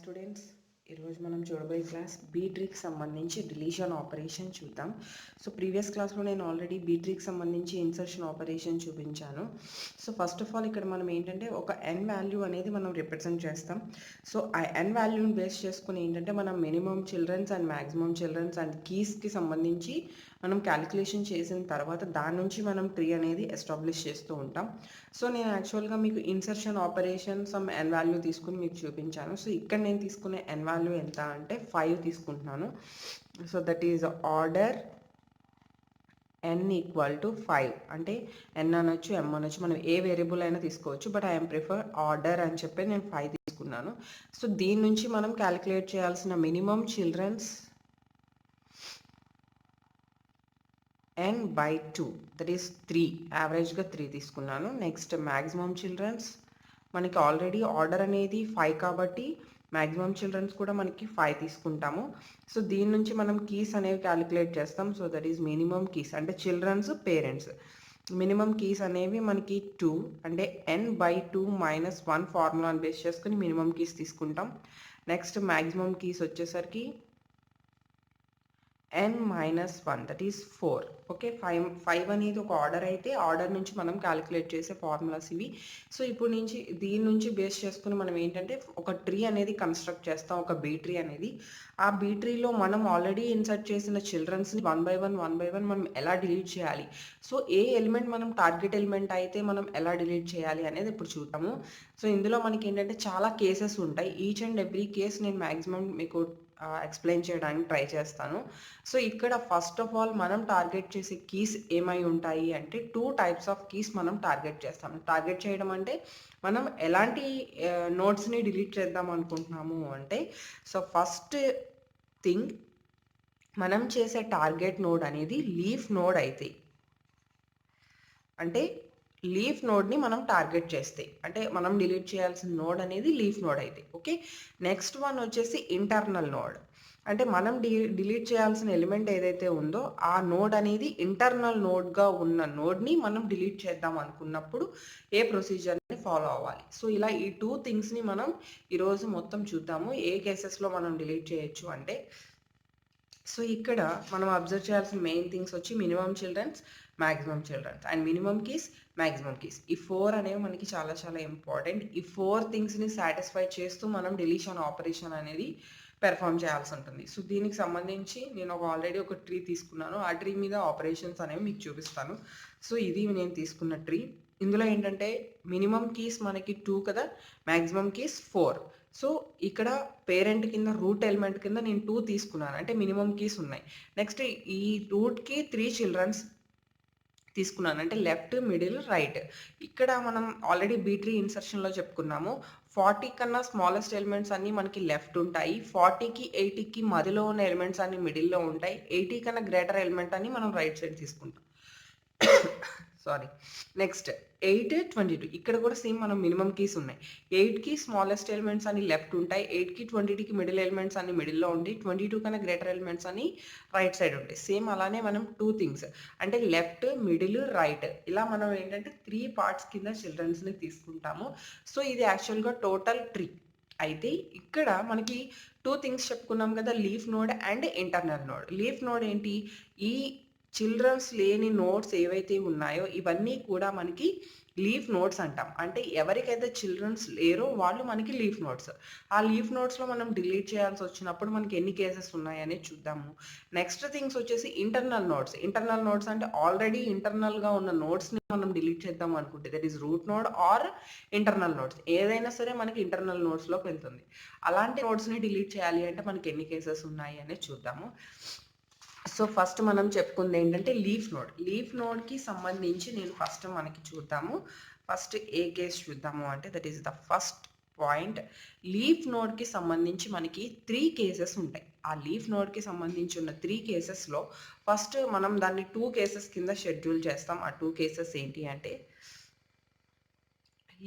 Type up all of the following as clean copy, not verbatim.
Students, ఈరోజు మనం చూడబోయే క్లాస్ బీట్రీకి సంబంధించి డిలీషన్ ఆపరేషన్ చూద్దాం. సో ప్రీవియస్ క్లాస్లో నేను ఆల్రెడీ బీట్రీకి సంబంధించి ఇన్సర్షన్ ఆపరేషన్ చూపించాను. సో ఫస్ట్ ఆఫ్ ఆల్ ఇక్కడ మనం ఏంటంటే ఒక ఎన్ వాల్యూ అనేది మనం రిప్రజెంట్ చేస్తాం. సో ఆ ఎన్ వాల్యూని బేస్ చేసుకుని ఏంటంటే మనం minimum childrens and maximum childrens and కీస్కి సంబంధించి మనం క్యాలిక్యులేషన్ చేసిన తర్వాత దాని నుంచి మనం ట్రీ అనేది ఎస్టాబ్లిష్ చేస్తూ ఉంటాం. సో నేను యాక్చువల్గా మీకు ఇన్సర్షన్ ఆపరేషన్ సమ్ ఎన్ వాల్యూ తీసుకుని మీకు చూపించాను. సో ఇక్కడ నేను తీసుకునే ఎన్ వాల్యూ ఎంత అంటే 5 తీసుకుంటున్నాను. So that is order n equal to 5 అంటే n అనొచ్చు m అనొచ్చు, మనం ఏ వేరియబుల్ అయినా తీసుకోవచ్చు. బట్ ఐఎమ్ ప్రిఫర్ ఆర్డర్ అని చెప్పి నేను 5 తీసుకున్నాను. సో దీని నుంచి మనం క్యాలిక్యులేట్ చేయాల్సిన minimum childrens n by 2 that is 3, యావరేజ్గా 3 తీసుకున్నాను. నెక్స్ట్ మ్యాక్సిమం చిల్డ్రన్స్ మనకి ఆల్రెడీ ఆర్డర్ అనేది 5 కాబట్టి మ్యాక్సిమం చిల్డ్రన్స్ కూడా మనకి 5 తీసుకుంటాము. సో దీని నుంచి మనం కీస్ అనేవి క్యాలిక్యులేట్ చేస్తాం. So that is minimum keys అంటే చిల్డ్రన్స్ పేరెంట్స్ మినిమం కీస్ అనేవి మనకి 2 అంటే n by 2 మైనస్ 1 ఫార్ములాని బేస్ చేసుకుని మినిమం కీస్ తీసుకుంటాం. నెక్స్ట్ మ్యాక్సిమం కీస్ వచ్చేసరికి n minus 1 that is 4. Okay, 5 అనేది ఒక ఆర్డర్ అయితే ఆర్డర్ నుంచి మనం క్యాలిక్యులేట్ చేసే ఫార్ములాస్ ఇవి. సో ఇప్పుడు నుంచి దీని నుంచి బేస్ చేసుకుని మనం ఏంటంటే ఒక ట్రీ అనేది కన్స్ట్రక్ట్ చేస్తాం, ఒక బీ ట్రీ అనేది. ఆ బీ ట్రీలో మనం ఆల్రెడీ ఇన్సర్ట్ చేసిన చిల్డ్రన్స్ని వన్ బై వన్ మనం ఎలా డిలీట్ చేయాలి, సో ఏ ఎలిమెంట్ మనం టార్గెట్ ఎలిమెంట్ అయితే మనం ఎలా డిలీట్ చేయాలి అనేది ఇప్పుడు చూద్దాము. సో ఇందులో మనకి ఏంటంటే చాలా కేసెస్ ఉంటాయి. ఈచ్ అండ్ ఎవ్రీ కేస్ నేను మ్యాక్సిమం మీకు ఎక్స్ప్లెయిన్ చేయడానికి ట్రై చేస్తాను. సో ఇక్కడ ఫస్ట్ ఆఫ్ ఆల్ మనం టార్గెట్ చేసే కీస్ ఏమై ఉంటాయి అంటే 2 టైప్స్ ఆఫ్ కీస్ మనం టార్గెట్ చేస్తాం. టార్గెట్ చేయడం అంటే మనం ఎలాంటి నోట్స్ని డిలీట్ చేద్దాం అనుకుంటున్నాము అంటే, సో ఫస్ట్ థింగ్ మనం చేసే టార్గెట్ నోడ్ అనేది లీఫ్ నోడ్ అయితే, అంటే లీఫ్ నోడ్ని మనం టార్గెట్ చేస్తే అంటే మనం డిలీట్ చేయాల్సిన నోడ్ అనేది లీఫ్ నోడ్ అయితే. ఓకే, నెక్స్ట్ వన్ వచ్చేసి ఇంటర్నల్ నోడ్. అంటే మనం డిలీట్ చేయాల్సిన ఎలిమెంట్ ఏదైతే ఉందో ఆ నోడ్ అనేది ఇంటర్నల్ నోడ్గా ఉన్న నోడ్ని మనం డిలీట్ చేద్దాం అనుకున్నప్పుడు ఏ ప్రొసీజర్ని ఫాలో అవ్వాలి. సో ఇలా ఈ 2 థింగ్స్ని మనం ఈరోజు మొత్తం చూద్దాము. ఏ కేసెస్లో మనం డిలీట్ చేయొచ్చు అంటే, సో ఇక్కడ మనం అబ్జర్వ్ చేయాల్సిన మెయిన్ థింగ్స్ వచ్చి minimum childrens, maximum childrens and minimum keys, maximum keys. ఈ 4 అనేవి మనకి చాలా చాలా ఇంపార్టెంట్. ఈ 4 థింగ్స్ని సాటిస్ఫై చేస్తూ మనం డిలీషన్ ఆపరేషన్ అనేది పెర్ఫామ్ చేయాల్సి ఉంటుంది. సో దీనికి సంబంధించి నేను ఆల్రెడీ ఒక ట్రీ తీసుకున్నాను. ఆ ట్రీ మీద ఆపరేషన్స్ అనేవి మీకు చూపిస్తాను. సో ఇది నేను తీసుకున్న ట్రీ. ఇందులో ఏంటంటే మినిమం కీస్ మనకి 2 కదా, మ్యాక్సిమం కీస్ 4. సో ఇక్కడ పేరెంట్ కింద రూట్ ఎలిమెంట్ కింద నేను 2 తీసుకున్నాను, అంటే మినిమం కీస్ ఉన్నాయి. నెక్స్ట్ ఈ రూట్కి 3 చిల్డ్రన్స్ తీసుకున్నాను, అంటే లెఫ్ట్, మిడిల్, రైట్. ఇక్కడ మనం ఆల్రెడీ బీ3 ఇన్సర్షన్లో చెప్పుకున్నాము, 40 కన్నా స్మాలెస్ట్ ఎలిమెంట్స్ అన్నీ మనకి లెఫ్ట్ ఉంటాయి, 40కి 80కి మధ్యలో ఉన్న ఎలిమెంట్స్ అన్ని మిడిల్లో ఉంటాయి, 80 కన్నా గ్రేటర్ ఎలిమెంట్ అని మనం రైట్ సైడ్ తీసుకుంటాం. సారీ. నెక్స్ట్ 8, 22 ఇక్కడ కూడా సేమ్ మనం మినిమం కీస్ ఉన్నాయి. 8కి స్మాలెస్ట్ ఎలిమెంట్స్ అన్ని లెఫ్ట్ ఉంటాయి, 8కి 22కి మిడిల్ ఎలిమెంట్స్ అన్ని మిడిల్లో ఉంటాయి, 22 కన్నా గ్రేటర్ ఎలిమెంట్స్ అన్ని రైట్ సైడ్ ఉంటాయి. సేమ్ అలానే మనం 2 థింగ్స్ అంటే లెఫ్ట్, మిడిల్, రైట్ ఇలా మనం ఏంటంటే 3 పార్ట్స్ కింద చిల్డ్రన్స్ని తీసుకుంటాము. సో ఇది యాక్చువల్గా టోటల్ ట్రీ. అయితే ఇక్కడ మనకి 2 థింగ్స్ చెప్పుకున్నాం కదా, leaf node and internal node. Leaf node ఏంటి, ఈ చిల్డ్రన్స్ లేని నోడ్స్ ఏవైతే ఉన్నాయో ఇవన్నీ కూడా మనకి లీఫ్ నోడ్స్ అంటాం. అంటే ఎవరికైతే చిల్డ్రన్స్ లేరో వాళ్ళు మనకి లీఫ్ నోడ్స్. ఆ లీఫ్ నోడ్స్లో మనం డిలీట్ చేయాల్సి వచ్చినప్పుడు మనకి ఎన్ని కేసెస్ ఉన్నాయని చూద్దాము. నెక్స్ట్ థింగ్స్ వచ్చేసి ఇంటర్నల్ నోడ్స్. ఇంటర్నల్ నోడ్స్ అంటే ఆల్రెడీ ఇంటర్నల్గా ఉన్న నోడ్స్ని మనం డిలీట్ చేద్దాం అనుకుంటే that is root node or internal nodes. ఏదైనా సరే మనకి ఇంటర్నల్ నోడ్స్లోకి వెళ్తుంది. అలాంటి నోడ్స్ని డిలీట్ చేయాలి అంటే మనకి ఎన్ని కేసెస్ ఉన్నాయి అనేది చూద్దాము. సో ఫస్ట్ మనం చెప్పుకుంది ఏంటంటే లీఫ్ నోడ్. లీఫ్ నోడ్కి సంబంధించి నేను ఫస్ట్ మనకి చూద్దాము. ఫస్ట్ ఏ కేస్ చూద్దాము అంటే that is the first point. Leaf నోడ్కి సంబంధించి మనకి 3 కేసెస్ ఉంటాయి. ఆ లీఫ్ నోడ్కి సంబంధించి ఉన్న 3 కేసెస్లో ఫస్ట్ మనం దాన్ని 2 కేసెస్ కింద షెడ్యూల్ చేస్తాం. ఆ 2 కేసెస్ ఏంటి అంటే,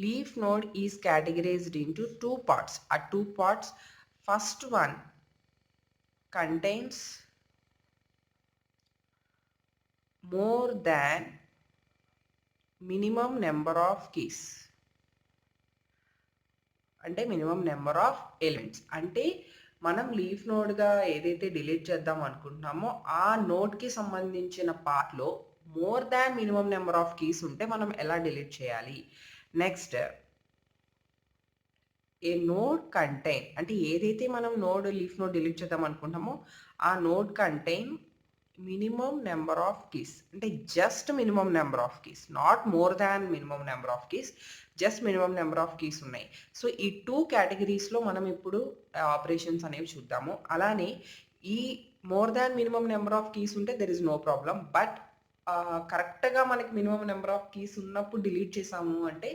leaf node is categorized into 2 parts. ఆ 2 parts, first one contains more than minimum number of keys. అంటే మినిమం నెంబర్ ఆఫ్ ఎలిమెంట్స్. అంటే మనం లీఫ్ నోడ్గా ఏదైతే డిలీట్ చేద్దాం అనుకుంటున్నామో ఆ నోడ్కి సంబంధించిన పార్ట్లో more than minimum number of keys ఉంటే మనం ఎలా డిలీట్ చేయాలి. నెక్స్ట్ ఏ నోడ్ కంటైన్, అంటే ఏదైతే మనం లీఫ్ నోడ్ డిలీట్ చేద్దాం అనుకుంటామో ఆ node contain minimum number of keys, అంటే just minimum number of keys, not more than minimum number of keys, just minimum number of keys ఉన్నాయి. సో ఈ 2 కేటగిరీస్లో మనం ఇప్పుడు ఆపరేషన్స్ అనేవి చూద్దాము. అలానే ఈ more than minimum number of keys ఉంటే there is no problem. But కరెక్ట్గా మనకి మినిమం నెంబర్ ఆఫ్ కీస్ ఉన్నప్పుడు డిలీట్ చేసాము అంటే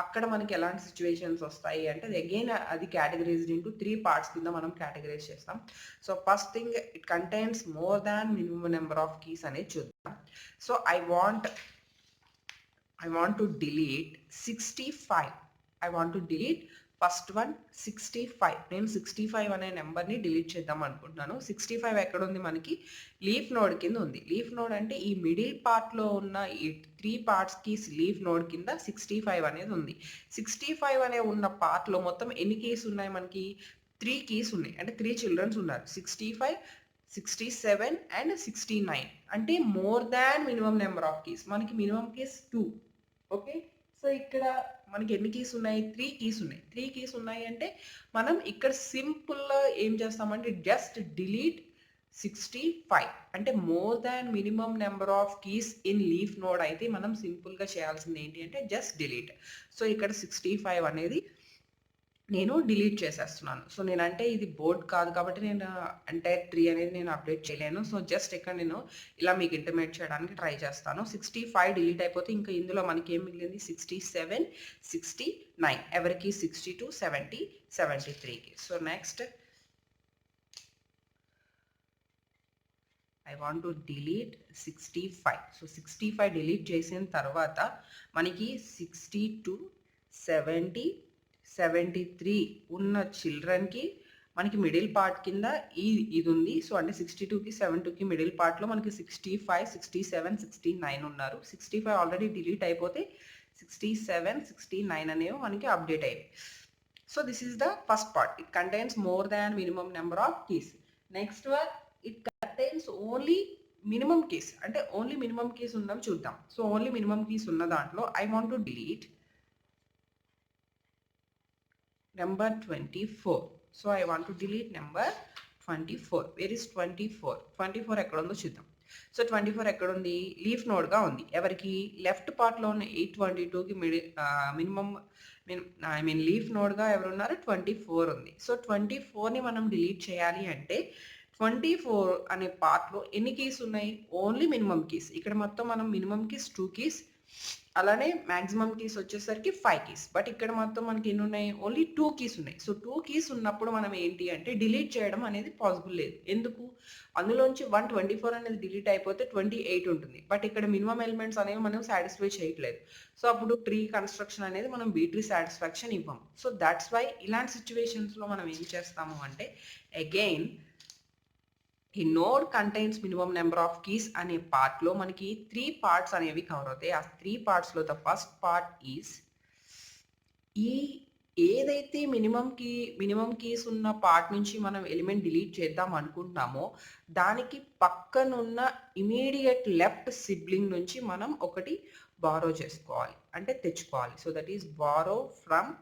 అక్కడ మనకి ఎలాంటి సిచ్యువేషన్స్ వస్తాయి అంటే అగైన్ అది కేటగరైజ్డ్ ఇంటూ 3 పార్ట్స్ కింద మనం కేటగరైజ్ చేస్తాం. So first thing it contains more than minimum number of keys అనేది చూద్దాం. So I want to delete 65. I want to delete first one 65. నేను 65 అనే నెంబర్ని డిలీట్ చేద్దాం అనుకుంటున్నాను. 65 ఎక్కడ ఉంది, మనకి లీఫ్ నోడ్ కింద ఉంది. లీఫ్ నోడ్ అంటే ఈ మిడిల్ పార్ట్లో ఉన్న ఈ 3 పార్ట్స్కి లీఫ్ నోడ్ కింద 65 అనేది ఉంది. 65 అనే ఉన్న పార్ట్లో మొత్తం ఎన్ని కీస్ ఉన్నాయి, మనకి 3 కీస్ ఉన్నాయి. అంటే 3 చిల్డ్రన్స్ ఉన్నారు, 65, 67 అండ్ 69. అంటే more than minimum number of keys. మనకి మినిమం కీస్ 2. ఓకే, సో ఇక్కడ మనకి ఎన్ని కీస్ ఉన్నాయి, 3 కీస్ ఉన్నాయి. 3 కీస్ ఉన్నాయి అంటే మనం ఇక్కడ సింపుల్గా ఏం చేస్తామంటే జస్ట్ డిలీట్ 65. అంటే more than minimum number of keys in leaf node అయితే మనం సింపుల్గా చేయాల్సింది ఏంటి అంటే జస్ట్ డిలీట్. సో ఇక్కడ 65 అనేది నేను డిలీట్ చేసేస్తున్నాను. సో నేనంటే ఇది బోర్డ్ కాదు కాబట్టి నేను అంటే ట్రీ అనేది నేను అప్డేట్ చేయలేను. సో జస్ట్ ఇక్కడ నేను ఇలా మీకు ఇంటిమేట్ చేయడానికి ట్రై చేస్తాను. 65 డిలీట్ అయిపోతే ఇంకా ఇందులో మనకి ఏం మిగిలింది, 67, 69. ఎవరికి 62, 70, 73కి. So next I want to delete 65. So 65 delete చేసిన తర్వాత మనకి 62, 70, 73 ఉన్న చిల్డ్రన్కి మనకి మిడిల్ పార్ట్ కింద ఇది ఉంది. సో అంటే 62కి 72కి మిడిల్ పార్ట్లో మనకి 65, 67, 69 ఉన్నారు. 65 ఆల్రెడీ డిలీట్ అయిపోతే 67, 69 అనేవి మనకి అప్డేట్ అయ్యాయి. So this is the first part. It contains more than minimum number of keys. Next one it contains only minimum keys. అంటే ఓన్లీ మినిమం కీస్ ఉందాం చూద్దాం. సో ఓన్లీ మినిమం కీస్ ఉన్న దాంట్లో I want to delete number 24. So I want to delete number 24. Where is 24? 24 ఎక్కడ ఉందో చూద్దాం. So 24 ఎక్కడ ఉంది, లీఫ్ నోడ్గా ఉంది. ఎవరికి లెఫ్ట్ పార్ట్లో ఉన్న 822కి మినిమం లీఫ్ నోడ్గా ఎవరు ఉన్నారు, 24 ఉంది. సో 24ని మనం డిలీట్ చేయాలి అంటే 24 అనే పార్ట్లో ఎన్ని కీస్ ఉన్నాయి, ఓన్లీ మినిమం కీస్. ఇక్కడ మొత్తం మనం మినిమం కీస్ 2 కీస్, అలానే మ్యాక్సిమం కీస్ వచ్చేసరికి 5 కీస్. బట్ ఇక్కడ మొత్తం మనకి ఎన్ని ఉన్నాయి, ఓన్లీ 2 కీస్ ఉన్నాయి. సో 2 కీస్ ఉన్నప్పుడు మనం ఏంటి అంటే డిలీట్ చేయడం అనేది పాసిబుల్ లేదు. ఎందుకు, అందులోంచి 124 అనేది డిలీట్ అయిపోతే 28 ఉంటుంది. బట్ ఇక్కడ మినిమం ఎలిమెంట్స్ అనేవి మనం సాటిస్ఫై చేయట్లేదు. సో అప్పుడు ట్రీ కన్స్ట్రక్షన్ అనేది మనం బీట్రీ సాటిస్ఫాక్షన్ ఇవ్వం. సో దట్స్ వై ఇలాంటి సిచ్యువేషన్స్లో మనం ఏం చేస్తాము అంటే అగైన్ ఈ node contains minimum number of keys అనే పార్ట్లో మనకి 3 పార్ట్స్ అనేవి కవర్ అవుతాయి. ఆ 3 పార్ట్స్లో ద ఫస్ట్ పార్ట్ ఈజ్ ఈ ఏదైతే మినిమం కీస్ ఉన్న పార్ట్ నుంచి మనం ఎలిమెంట్ డిలీట్ చేద్దాం అనుకుంటున్నామో దానికి పక్కనున్న ఇమీడియట్ లెఫ్ట్ సిబ్లింగ్ నుంచి మనం ఒకటి బారో చేసుకోవాలి, అంటే తెచ్చుకోవాలి. So that is borrow from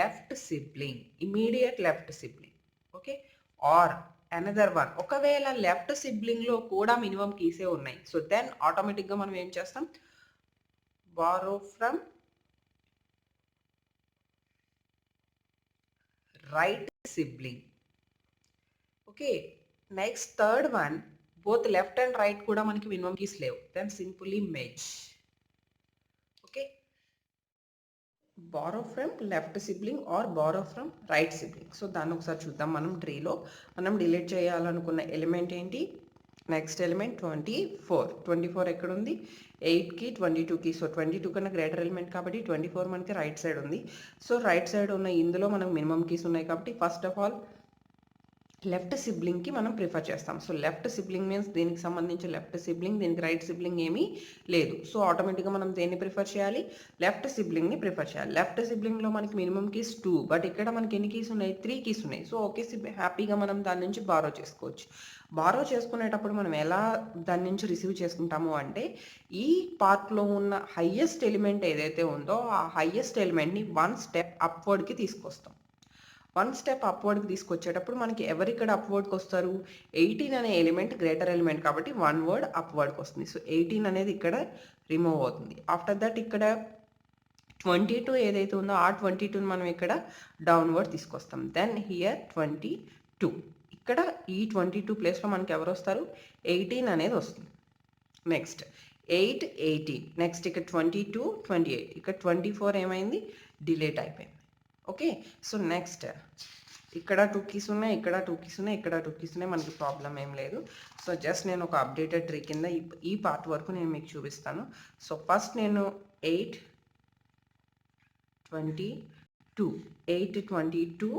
left sibling, immediate left sibling. Okay, or another one, ఒకవేళ లెఫ్ట్ సిబ్లింగ్లో కూడా మినిమం కీసే ఉన్నాయి. సో దెన్ ఆటోమేటిక్గా మనం ఏం చేస్తాం, borrow from right sibling. Okay, next third one, both left and right కూడా మనకి మినిమం కీస్ లేవు, then simply merge. Okay, borrow from left sibling or borrow from right sibling. So దాన్ని ఒకసారి చూద్దాం. మనం ట్రీలో మనం డిలీట్ చేయాలనుకున్న ఎలిమెంట్ ఏంటి, నెక్స్ట్ ఎలిమెంట్ 24 ఎక్కడ ఉంది, 8కి 22కి. సో 22 కన్నా గ్రేటర్ ఎలిమెంట్ కాబట్టి 24 మనకి రైట్ సైడ్ ఉంది. సో రైట్ సైడ్ ఉన్న ఇందులో మనకు మినిమం కీస్ ఉన్నాయి కాబట్టి ఫస్ట్ ఆఫ్ ఆల్ లెఫ్ట్ సిబ్లింగ్కి మనం ప్రిఫర్ చేస్తాం. సో లెఫ్ట్ సిబ్లింగ్ మీన్స్ దీనికి సంబంధించి లెఫ్ట్ సిబ్లింగ్, దీనికి రైట్ సిబ్లింగ్ ఏమీ లేదు. సో ఆటోమేటిక్గా మనం దేన్ని ప్రిఫర్ చేయాలి? లెఫ్ట్ సిబ్లింగ్ని ప్రిఫర్ చేయాలి. లెఫ్ట్ సిబ్లింగ్లో మనకి మినిమం కీస్ 2, బట్ ఇక్కడ మనకి ఎన్ని కీస్ ఉన్నాయి? 3 కీస్ ఉన్నాయి. సో ఒకే సిబ్లింగ్ హ్యాపీగా మనం దాని నుంచి బారో చేసుకోవచ్చు. బారో చేసుకునేటప్పుడు మనం ఎలా దాని నుంచి రిసీవ్ చేసుకుంటాము అంటే, ఈ పార్ట్లో ఉన్న హయ్యెస్ట్ ఎలిమెంట్ ఏదైతే ఉందో ఆ హయ్యెస్ట్ ఎలిమెంట్ని 1 స్టెప్ అప్వర్డ్కి తీసుకొస్తాం. 1 స్టెప్ అప్వర్డ్కి తీసుకొచ్చేటప్పుడు మనకి ఎవరిక్కడ అప్వర్డ్కి వస్తారు? 18 అనే ఎలిమెంట్ గ్రేటర్ ఎలిమెంట్ కాబట్టి 1 వర్డ్ అప్వర్డ్కి వస్తుంది. సో 18 అనేది ఇక్కడ రిమూవ్ అవుతుంది. ఆఫ్టర్ దట్ ఇక్కడ 22 ఏదైతే ఉందో ఆ 22ని మనం ఇక్కడ డౌన్వర్డ్ తీసుకొస్తాం. Then here 22. ఇక్కడ ఈ 22 ప్లేస్లో మనకి ఎవరు వస్తారు? 18 అనేది వస్తుంది. నెక్స్ట్ 8, 18. నెక్స్ట్ ఇక్కడ 22, 28. ఇక్కడ 24 ఏమైంది? డిలీట్ అయిపోయింది. ఓకే, సో నెక్స్ట్ ఇక్కడ 2 కీస్ ఉన్నాయి, ఇక్కడ 2 కీస్ ఉన్నాయి, ఇక్కడ 2 కీస్ ఉన్నాయి. మనకి ప్రాబ్లం ఏం లేదు. సో జస్ట్ నేను ఒక అప్డేటెడ్ ట్రీ కింద ఈ పార్ట్ వరకు నేను మీకు చూపిస్తాను. సో ఫస్ట్ నేను 8, 22, 8, 22.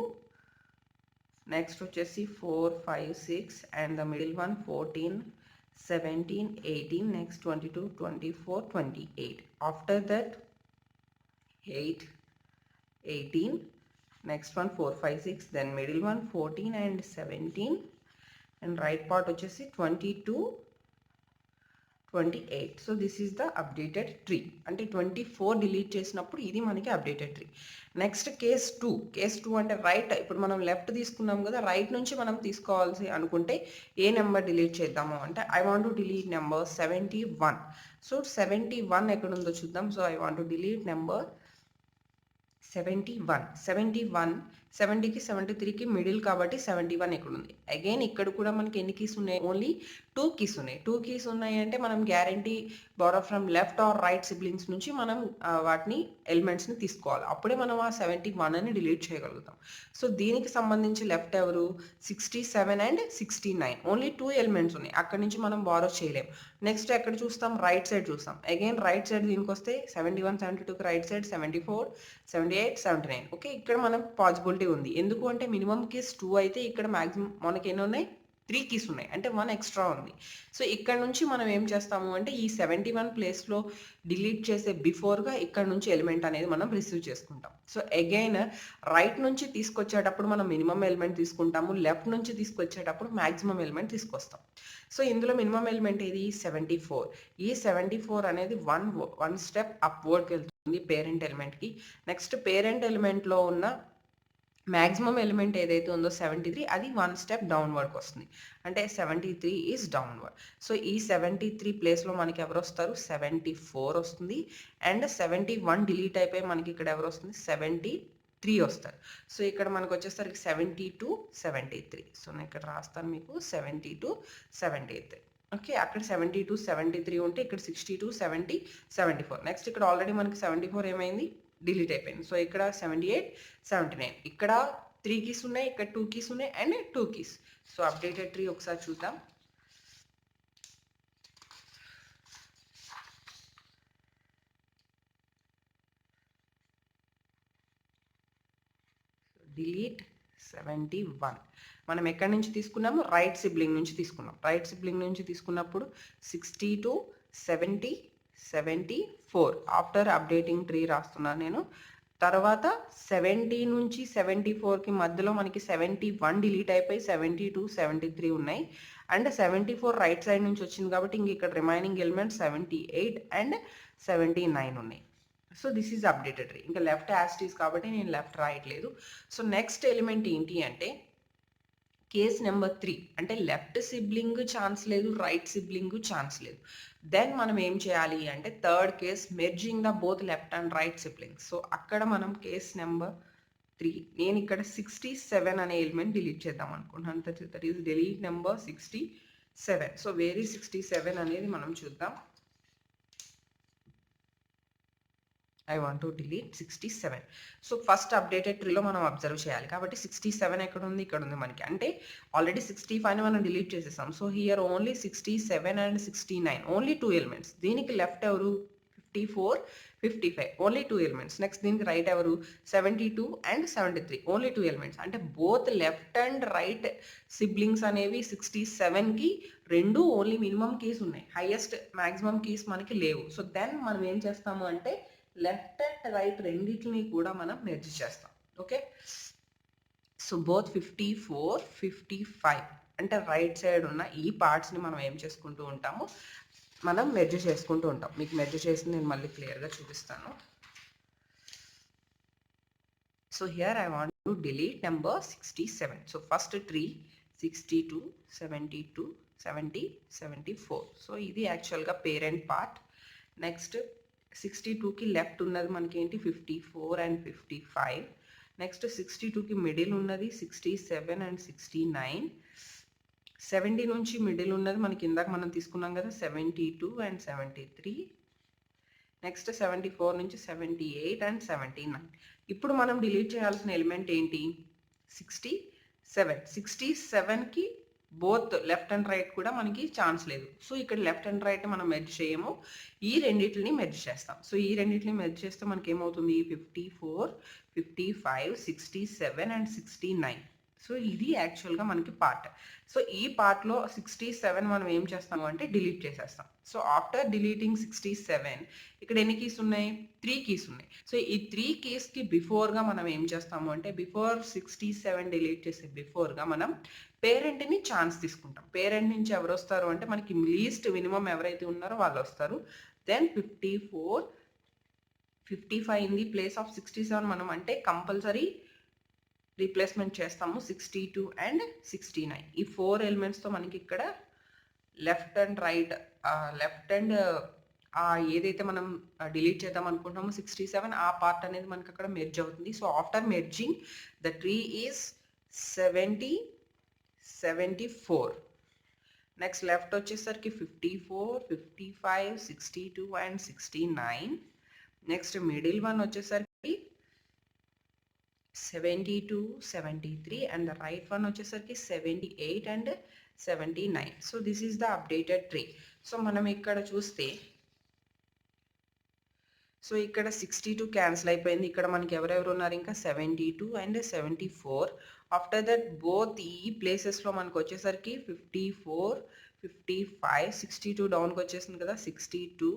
నెక్స్ట్ వచ్చేసి 4, 5, 6 and the middle one 14, 17, 18. Next 22, 24, 28. After that 8, 18. next one 4, 5, 6, then middle one 14 and 17, and right part వచ్చేసి 22, 28. so this is the updated tree. అంటే 24 డిలీట్ చేసినప్పుడు ఇది మనకి అప్డేటెడ్ ట్రీ. నెక్స్ట్ కేస్ 2 అంటే రైట్. ఇప్పుడు మనం లెఫ్ట్ తీసుకున్నాం కదా, రైట్ నుంచి మనం తీసుకోవాల్సి అనుకుంటే ఏ నెంబర్ డిలీట్ చేద్దాము అంటే I want to delete number 71. So 71 ఎక్కడ ఉందో చూద్దాం. So I want to delete number 71. 70కి 73కి మిడిల్ కాబట్టి 71 ఎక్కడ ఉంది? అగైన్ ఇక్కడ కూడా మనకి ఎన్ని కీస్ ఉన్నాయి? ఓన్లీ 2 కీస్ ఉన్నాయి. 2 కీస్ ఉన్నాయి అంటే మనం guarantee borrow from left or right siblings నుంచి మనం వాటిని ఎలిమెంట్స్ని తీసుకోవాలి. అప్పుడే మనం ఆ 71ని డిలీట్ చేయగలుగుతాం. సో దీనికి సంబంధించి లెఫ్ట్ ఎవరు? 67 అండ్ 69. ఓన్లీ 2 ఎలిమెంట్స్ ఉన్నాయి. అక్కడి నుంచి మనం బారో చేయలేం. నెక్స్ట్ ఎక్కడ చూస్తాం? రైట్ సైడ్ చూస్తాం. అగైన్ రైట్ సైడ్ దీనికి వస్తే 71, 72కి రైట్ సైడ్ 74, 78, 79. ఓకే, ఇక్కడ మనం పాసిబిలిటీ ఉంది. ఎందుకు అంటే మినిమం కీస్ 2 అయితే ఇక్కడ మ్యాక్సిమం మనకి ఎన్ని ఉన్నాయి? 3 కీస్ ఉన్నాయి, అంటే 1 ఎక్స్ట్రా ఉంది. సో ఇక్కడ నుంచి మనం ఏం చేస్తాము అంటే ఈ 71 ప్లేస్లో డిలీట్ చేసే బిఫోర్గా ఇక్కడ నుంచి ఎలిమెంట్ అనేది మనం రిసీవ్ చేసుకుంటాం. సో అగైన్ రైట్ నుంచి తీసుకొచ్చేటప్పుడు మనం మినిమం ఎలిమెంట్ తీసుకుంటాము, లెఫ్ట్ నుంచి తీసుకొచ్చేటప్పుడు మ్యాక్సిమం ఎలిమెంట్ తీసుకొస్తాం. సో ఇందులో మినిమం ఎలిమెంట్ ఏది? 74. ఈ 74 అనేది 1 స్టెప్ అప్వర్డ్కి వెళ్తుంది పేరెంట్ ఎలిమెంట్కి. నెక్స్ట్ పేరెంట్ ఎలిమెంట్లో ఉన్న మ్యాక్సిమం ఎలిమెంట్ ఏదైతే ఉందో 73, అది 1 స్టెప్ డౌన్వర్డ్కి వస్తుంది. అంటే 73 ఈజ్ డౌన్వర్డ్. సో ఈ 73 ప్లేస్లో మనకి ఎవరు వస్తారు? 74 వస్తుంది. అండ్ 71 డిలీట్ అయిపోయి మనకి ఇక్కడ ఎవరు వస్తుంది? 73 వస్తారు. సో ఇక్కడ మనకు వచ్చేసరికి 72, 73. సో నేను ఇక్కడ రాస్తాను మీకు 72, 73. ఓకే, అక్కడ 72, 73 ఉంటే ఇక్కడ 62, 70, 74. నెక్స్ట్ ఇక్కడ ఆల్రెడీ మనకి 74 ఏమైంది? డిలీట్ అయిపోయింది. సో ఇక్కడ 78, 79. ఇక్కడ 3 కీస్ ఉన్నాయి, ఇక్కడ 2 కీస్ ఉన్నాయి and 2 keys. So updated tree ఒకసారి చూద్దాం. డిలీట్ 71 మనం ఎక్కడి నుంచి తీసుకున్నాము? రైట్ సిబ్లింగ్ నుంచి తీసుకున్నాం. రైట్ సిబ్లింగ్ నుంచి తీసుకున్నప్పుడు 62, 70, 74. ఆఫ్టర్ అప్డేటింగ్ ట్రీ రాస్తున్నాను నేను. తర్వాత 70 నుంచి 74కి మధ్యలో మనకి 71 డిలీట్ అయిపోయి 72, 73 ఉన్నాయి. అండ్ 74 రైట్ సైడ్ నుంచి వచ్చింది కాబట్టి ఇంక ఇక్కడ రిమైనింగ్ ఎలిమెంట్ 78 అండ్ 79 ఉన్నాయి. So this is updated tree. ఇంకా లెఫ్ట్ యాస్టీస్ కాబట్టి నేను లెఫ్ట్ రాయట్లేదు. సో నెక్స్ట్ ఎలిమెంట్ ఏంటి అంటే కేస్ నెంబర్ 3. అంటే లెఫ్ట్ సిబ్లింగ్ ఛాన్స్ లేదు, రైట్ సిబ్లింగ్ ఛాన్స్ లేదు. దెన్ మనం ఏం చేయాలి అంటే third case merging the both left and right siblings. So అక్కడ మనం కేస్ నెంబర్ 3 నేను ఇక్కడ 67 అనే ఎలిమెంట్ డిలీట్ చేద్దాం అనుకుంటున్నాను. That is delete number 67. So very 67 అనేది మనం చూద్దాం. I want to delete 67. So first updated ట్రీలో మనం అబ్జర్వ్ చేయాలి కాబట్టి 67 ఎక్కడ ఉంది? ఇక్కడ ఉంది మనకి. అంటే ఆల్రెడీ 65 మనం డిలీట్ చేసేసాం. So here only 67 and 69, only 2 elements. దీనికి లెఫ్ట్ ఎవరు? 54, 55 ఓన్లీ 2 ఎలిమెంట్స్. నెక్స్ట్ దీనికి రైట్ ఎవరు 72 అండ్ 73 ఓన్లీ 2 ఎలిమెంట్స్. అంటే both left and right siblings అనేవి 67కి రెండు ఓన్లీ మినిమం కీస్ ఉన్నాయి. హైయెస్ట్ మాక్సిమం కీస్ మనకి లేవు. సో దెన్ మనం ఏం చేస్తాము అంటే లెఫ్ట్ అండ్ రైట్ రెండింటిని కూడా మనం మెర్జ్ చేస్తాం. ఓకే, సో బోత్ 54, 55 అంటే రైట్ సైడ్ ఉన్న ఈ పార్ట్స్ని మనం ఏం చేసుకుంటూ ఉంటాము, మనం మెర్జ్ చేసుకుంటూ ఉంటాం. మీకు మెర్జ్ చేసి నేను మళ్ళీ క్లియర్గా చూపిస్తాను. So here I want to delete number 67. So first tree 62, 72, 70, 74. So ఇది యాక్చువల్గా పేరెంట్ పార్ట్. నెక్స్ట్ 62కి లెఫ్ట్ ఉన్నది మనకి ఏంటి 54 అండ్ 55. నెక్స్ట్ 62కి మిడిల్ ఉన్నది 67 అండ్ 69. 70 నుంచి మిడిల్ ఉన్నది మనకి ఇందాక మనం తీసుకున్నాం కదా 72 అండ్ 73. నెక్స్ట్ 74 నుంచి 78 అండ్ 79. ఇప్పుడు మనం డిలీట్ చేయాల్సిన ఎలిమెంట్ ఏంటి 67. 67కి బోత్ లెఫ్ట్ అండ్ రైట్ కూడా మనకి ఛాన్స్ లేదు. సో ఇక్కడ లెఫ్ట్ అండ్ రైట్ మనం మెర్జ్ చేయము, ఈ రెండింటిని మెర్జ్ చేస్తాం. సో ఈ రెండింటిని మెర్జ్ చేస్తే మనకి ఏమవుతుంది 54, 55, 67 అండ్ 69. సో ఇది యాక్చువల్గా మనకి పార్ట్. సో ఈ పార్ట్లో 67 మనం ఏం చేస్తాము అంటే డిలీట్ చేసేస్తాం. సో ఆఫ్టర్ డిలీటింగ్ 67 ఇక్కడ ఎన్ని కీస్ ఉన్నాయి 3 కీస్ ఉన్నాయి. సో ఈ 3 కీస్కి బిఫోర్గా మనం ఏం చేస్తాము అంటే బిఫోర్ 67 డిలీట్ చేసే బిఫోర్గా మనం పేరెంట్ని ఛాన్స్ తీసుకుంటాం. పేరెంట్ నుంచి ఎవరు వస్తారు అంటే మనకి లీస్ట్ మినిమం ఎవరైతే ఉన్నారో వాళ్ళు వస్తారు. Then 54, 55 in the place of 67 మనం అంటే కంపల్సరీ రీప్లేస్మెంట్ చేస్తాము 62 అండ్ 69. ఈ 4 ఎలిమెంట్స్తో మనకి ఇక్కడ left and right left and ఏదైతే మనం డిలీట్ చేద్దాం అనుకుంటున్నామో 67 ఆ పార్ట్ అనేది మనకి అక్కడ మెర్జ్ అవుతుంది. So after merging the tree is 70, 74. Next left వచ్చేసరికి 54, 55, 62 అండ్ 69. నెక్స్ట్ మిడిల్ వన్ వచ్చేసరికి 72, 73 and the right one వచ్చేసరికి 78 and 79. So this is the updated tree. So మనం ఇక్కడ చూస్తే సో ఇక్కడ 62 క్యాన్సిల్ అయిపోయింది. ఇక్కడ మనకి ఎవరెవరు ఉన్నారు ఇంకా 72 అండ్ 74. ఆఫ్టర్ దట్ బోత్ ఈ ప్లేసెస్లో మనకు వచ్చేసరికి 54, 55, 62 డౌన్కి వచ్చేసింది కదా 62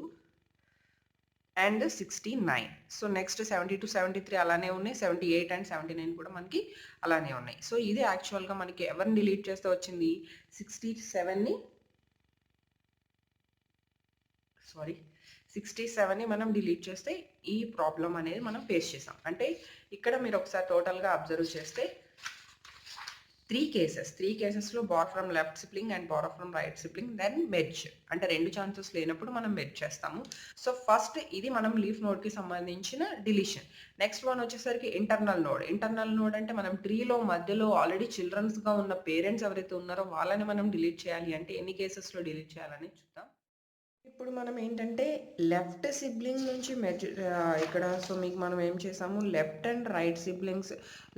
అండ్ 69. సో నెక్స్ట్ 72, 73 అలానే ఉన్నాయి. 78 అండ్ 79 కూడా మనకి అలానే ఉన్నాయి. సో ఇది యాక్చువల్గా మనకి ఎవరిని డిలీట్ చేస్తే వచ్చింది 67ని మనం డిలీట్ చేస్తే ఈ ప్రాబ్లం అనేది మనం ఫేస్ చేసాం. అంటే ఇక్కడ మీరు ఒకసారి టోటల్గా అబ్జర్వ్ చేస్తే 3 కేసెస్లో borrow from left sibling and borrow from right sibling then merge. అంటే 2 ఛాన్సెస్ లేనప్పుడు మనం మెర్జ్ చేస్తాము. సో ఫస్ట్ ఇది మనం లీఫ్ నోడ్కి సంబంధించిన డిలీషన్. నెక్స్ట్ వన్ వచ్చేసరికి ఇంటర్నల్ నోడ్ అంటే మనం ట్రీలో మధ్యలో ఆల్రెడీ చిల్డ్రన్స్గా ఉన్న పేరెంట్స్ ఎవరైతే ఉన్నారో వాళ్ళని మనం డిలీట్ చేయాలి అంటే ఎన్ని కేసెస్లో డిలీట్ చేయాలని చూద్దాం. ఇప్పుడు మనం ఏంటంటే లెఫ్ట్ సిబ్లింగ్ నుంచి ఇక్కడ సో మీకు మనం ఏం చేసాము left and right siblings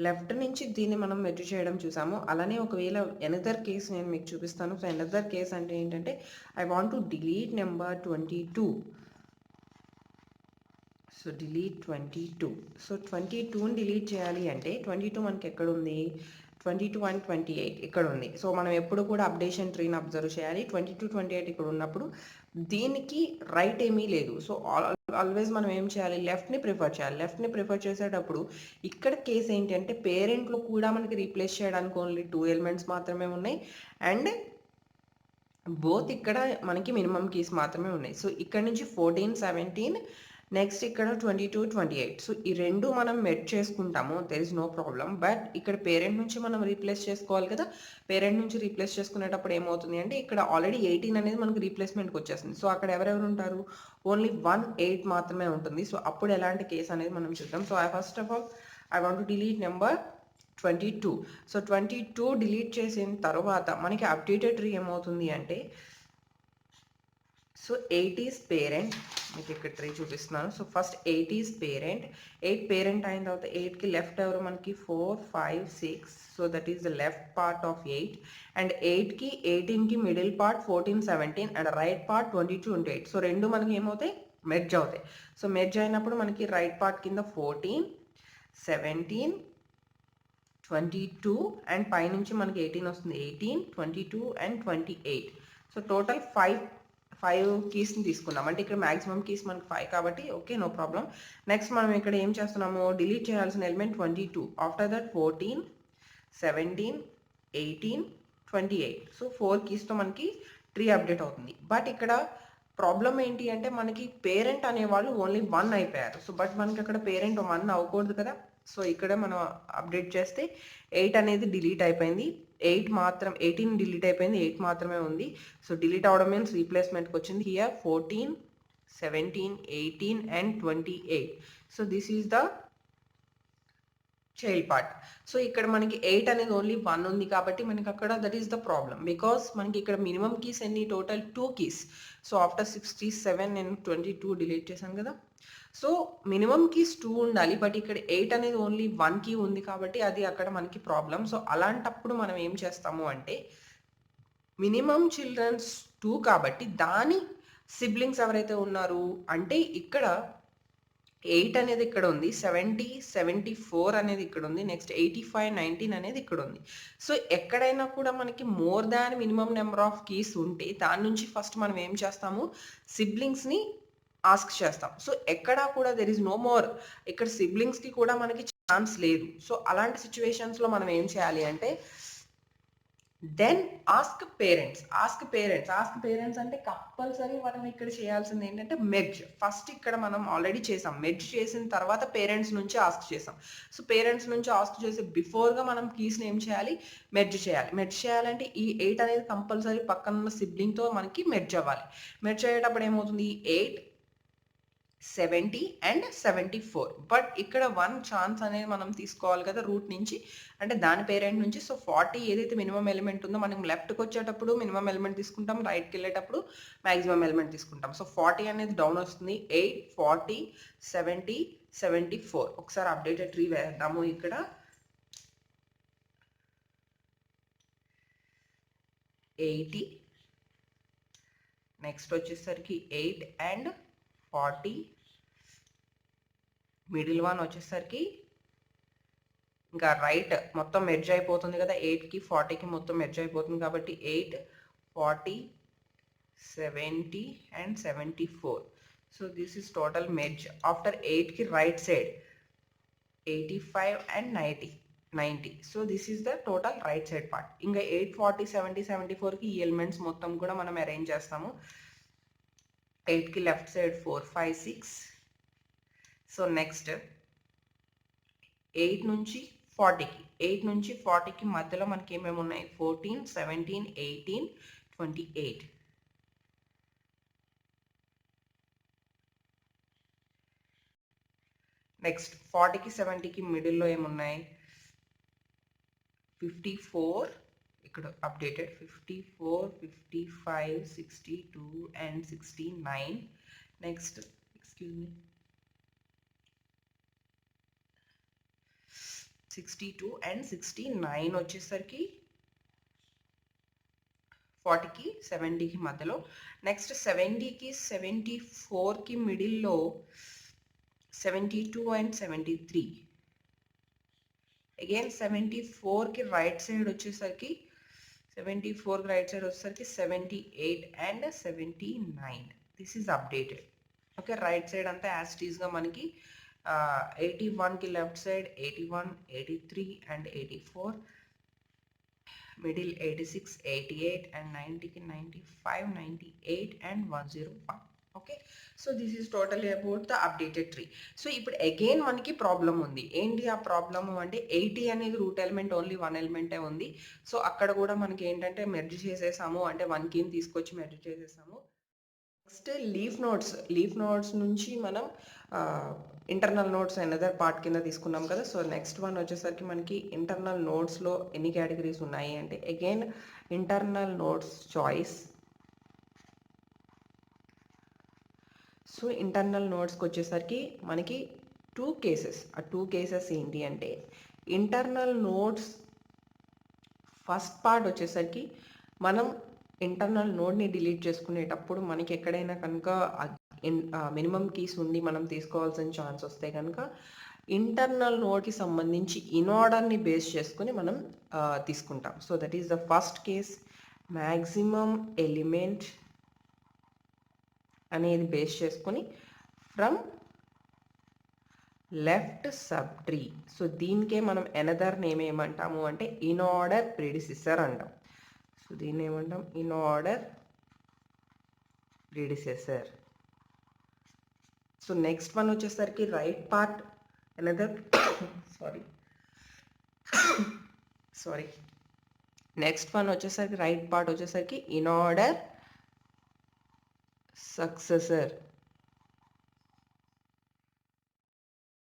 left నుంచి దీన్ని మనం మెర్జ్ చేయడం చూసాము. అలానే ఒకవేళ ఎనదర్ కేస్ నేను మీకు చూపిస్తాను. సో ఎనదర్ కేస్ అంటే ఏంటంటే I want to delete number 22. So delete 22. So 22ని డిలీట్ చేయాలి అంటే 22 మనకి ఎక్కడ ఉంది 22 అండ్ 28 ఇక్కడ ఉంది. సో మనం ఎప్పుడు కూడా అప్డేషన్ ట్రీని అబ్జర్వ్ చేయాలి. 22, 28 ఇక్కడ ఉన్నప్పుడు దీనికి రైట్ ఏమీ లేదు. సో ఆల్వేస్ మనం ఏం చేయాలి లెఫ్ట్ని ప్రిఫర్ చేయాలి. లెఫ్ట్ని ప్రిఫర్ చేసేటప్పుడు ఇక్కడ కేసు ఏంటి అంటే పేరెంట్లో కూడా మనకి రీప్లేస్ చేయడానికి ఓన్లీ 2 ఎలిమెంట్స్ మాత్రమే ఉన్నాయి అండ్ బోత్ ఇక్కడ మనకి మినిమం కీస్ మాత్రమే ఉన్నాయి. సో ఇక్కడ నుంచి 14, 17 నెక్స్ట్ ఇక్కడ 22, 28. సో ఈ రెండు మనం మెర్జ్ చేసుకుంటాము, there is no problem. But ఇక్కడ పేరెంట్ నుంచి మనం రీప్లేస్ చేసుకోవాలి కదా. పేరెంట్ నుంచి రీప్లేస్ చేసుకునేటప్పుడు ఏమవుతుంది అంటే ఇక్కడ ఆల్రెడీ 18 అనేది మనకి రీప్లేస్మెంట్కి వచ్చేస్తుంది. సో అక్కడ ఎవరెవరు ఉంటారు ఓన్లీ 1, 8 మాత్రమే ఉంటుంది. సో అప్పుడు ఎలాంటి కేసు అనేది మనం చూద్దాం. So first of all I want to delete number 22. So 22 delete చేసిన తర్వాత మనకి అప్డేటెడ్ ట్రీ ఏమవుతుంది అంటే సో 8 ఈజ్ పేరెంట్. మీకు ఇక్కడ ట్రీ చూపిస్తున్నాను. So first 8 is parent. 8 parent అయిన తర్వాత 8కి లెఫ్ట్ ఎవరు మనకి 4, 5, 6. So that is the left part of 8 and 8కి 18కి middle part 14, 17 and right part 22, 28. So రెండు మనకి ఏమవుతాయి మెర్జ్ అవుతాయి. సో మెర్జ్ అయినప్పుడు మనకి రైట్ పార్ట్ కింద 14, 17, 22 అండ్ పైనుంచి మనకి 18 వస్తుంది. 18, 22 అండ్ 28. సో టోటల్ 5 కీస్ని తీసుకున్నాం. అంటే ఇక్కడ మ్యాక్సిమం కీస్ మనకి 5 కాబట్టి ఓకే, నో ప్రాబ్లం. నెక్స్ట్ మనం ఇక్కడ ఏం చేస్తున్నాము, డిలీట్ చేయాల్సిన ఎలిమెంట్ 22. After that 14, 17, 18, 28. సో 4 కీస్తో మనకి ట్రీ అప్డేట్ అవుతుంది. బట్ ఇక్కడ ప్రాబ్లం ఏంటి అంటే మనకి పేరెంట్ అనేవాళ్ళు ఓన్లీ 1 అయిపోయారు. సో బట్ మనకి అక్కడ పేరెంట్ 1 అవ్వకూడదు కదా. సో ఇక్కడ మనం అప్డేట్ చేస్తే 8 అనేది డిలీట్ అయిపోయింది. 18 డిలీట్ అయిపోయింది, 8 మాత్రమే ఉంది. సో డిలీట్ అవడం మీన్స్ రీప్లేస్మెంట్కి వచ్చింది. Here 14, 17, 18 and 28. So this is the child part. So ఇక్కడ మనకి 8 అనేది ఓన్లీ 1 ఉంది కాబట్టి మనకి అక్కడ that is the problem. Because మనకి ఇక్కడ మినిమం కీస్ ఎన్ని, టోటల్ 2 కీస్. సో ఆఫ్టర్ 67 నేను 22 డిలీట్ చేశాను కదా. సో మినిమం కీస్ 2 ఉండాలి, బట్ ఇక్కడ 8 అనేది ఓన్లీ 1 కీ ఉంది కాబట్టి అది అక్కడ మనకి ప్రాబ్లం. సో అలాంటప్పుడు మనం ఏం చేస్తాము అంటే మినిమం చిల్డ్రన్స్ 2 కాబట్టి దాని సిబ్లింగ్స్ ఎవరైతే ఉన్నారు అంటే ఇక్కడ 8 అనేది ఇక్కడ ఉంది, 70, 74 అనేది ఇక్కడ ఉంది, నెక్స్ట్ 85, 19 అనేది ఇక్కడ ఉంది. సో ఎక్కడైనా కూడా మనకి more than minimum number of keys ఉంటే దాని నుంచి ఫస్ట్ మనం ఏం చేస్తాము, సిబ్లింగ్స్ని ఆస్క్ చేస్తాం. సో ఎక్కడా కూడా దెర్ ఇస్ నో మోర్, ఇక్కడ సిబ్లింగ్స్కి కూడా మనకి ఛాన్స్ లేదు. సో అలాంటి సిచ్యువేషన్స్లో మనం ఏం చేయాలి అంటే దెన్ ఆస్క్ పేరెంట్స్ అంటే కంపల్సరీ మనం ఇక్కడ చేయాల్సింది ఏంటంటే మెర్జ్. ఫస్ట్ ఇక్కడ మనం ఆల్రెడీ చేసాం, మెర్జ్ చేసిన తర్వాత పేరెంట్స్ నుంచి ఆస్క్ చేసాం. సో పేరెంట్స్ నుంచి ఆస్క్ చేసి బిఫోర్గా మనం కీస్ని ఏం చేయాలి, మెర్జ్ చేయాలంటే ఈ 8 అనేది కంపల్సరీ పక్కన ఉన్న సిబ్లింగ్తో మనకి మెర్జ్ అవ్వాలి. మెర్జ్ అయ్యేటప్పుడు ఏమవుతుంది, 8, 70 అండ్ 74. బట్ ఇక్కడ 1 ఛాన్స్ అనేది మనం తీసుకోవాలి కదా రూట్ నుంచి, అంటే దాని పేరెంట్ నుంచి. సో 40 ఏదైతే మినిమం ఎలిమెంట్ ఉందో మనం లెఫ్ట్కి వచ్చేటప్పుడు మినిమం ఎలిమెంట్ తీసుకుంటాం, రైట్కి వెళ్ళేటప్పుడు మ్యాక్సిమం ఎలిమెంట్ తీసుకుంటాం. సో 40 అనేది డౌన్ వస్తుంది. 8, 40, 70, 74. ఒకసారి అప్డేటెడ్ ట్రీ వేద్దాము. ఇక్కడ 80, నెక్స్ట్ వచ్చేసరికి 8 అండ్ 40, మిడిల్ వన్ వచ్చేసరికి ఇంకా రైట్ మొత్తం మెర్జ్ అయిపోతుంది కదా, 8కి 40కి మొత్తం మెర్జ్ అయిపోతుంది కాబట్టి 8, 40, 70 and 74. So this is total merge. After 8కి right side 85 and 90. So this is the total right side part. ఇంకా 8, 40, 70, 74కి ఈ ఎలిమెంట్స్ మొత్తం కూడా మనం అరేంజ్ చేస్తాము. 8కి లెఫ్ట్ సైడ్ 4, 5, 6. సో నెక్స్ట్ 8 నుంచి 40కి మధ్యలో మనకి ఏమేమి ఉన్నాయి, 14, 17, 18, 28. నెక్స్ట్ 40కి 70కి మిడిల్లో ఏమున్నాయి, 54 ఇక్కడ updated, 54, 55, 62 and 69. Next excuse me 62 and 69 వచ్చేసరికి 40కి 70కి మధ్యలో. నెక్స్ట్ 70కి 74కి మిడిల్లో 72 అండ్ 73. అగైన్ 74కి రైట్ సైడ్ వచ్చేసరికి 78 and 79. This is updated. Okay, right side అంతా యాజ్ ఇట్ ఈస్గా మనకి 81కి left side 81, 83 and 84, middle 86, 88 and 90కి 95, 98 and 101. Okay, so this is totally about the updated tree. సో ఇప్పుడు అగైన్ మనకి ప్రాబ్లం ఉంది. ఏంటి ఆ ప్రాబ్లము అంటే 80 అనేది రూట్ ఎలిమెంట్ ఓన్లీ 1 ఎలిమెంటే ఉంది. సో అక్కడ కూడా మనకి ఏంటంటే మెర్జ్ చేసేసాము, అంటే 1 కీని తీసుకొచ్చి మెర్జ్ చేసేసాము. నెక్స్ట్ లీఫ్ నోడ్స్ నుంచి మనం ఇంటర్నల్ నోడ్స్ అనదర్ పార్ట్ కింద తీసుకున్నాం కదా. సో నెక్స్ట్ వన్ వచ్చేసరికి మనకి ఇంటర్నల్ నోడ్స్లో ఎన్ని కేటగిరీస్ ఉన్నాయి అంటే again internal nodes choice. So internal నోడ్స్కి వచ్చేసరికి మనకి 2 కేసెస్. ఆ 2 కేసెస్ ఏంటి అంటే ఇంటర్నల్ నోడ్స్ ఫస్ట్ పార్ట్ వచ్చేసరికి మనం ఇంటర్నల్ నోడ్ని డిలీట్ చేసుకునేటప్పుడు మనకి ఎక్కడైనా కనుక మినిమం కీస్ ఉండి మనం తీసుకోవాల్సిన ఛాన్స్ వస్తే కనుక ఇంటర్నల్ నోడ్కి సంబంధించి ఇన్ఆర్డర్ని బేస్ చేసుకుని మనం తీసుకుంటాం. So that is the first case. Maximum element అనేది బేస్ చేసుకొని from left sub tree. So దీనికే మనం ఎనదర్ నేమ్ ఏమంటాము అంటే ఇన్ఆర్డర్ ప్రిడిసెసర్ అంటాం. సో దీన్ని ఏమంటాం? Inorder predecessor. So next one వచ్చేసరికి right part another sorry next one వచ్చేసరికి రైట్ పార్ట్ వచ్చేసరికి inorder successor.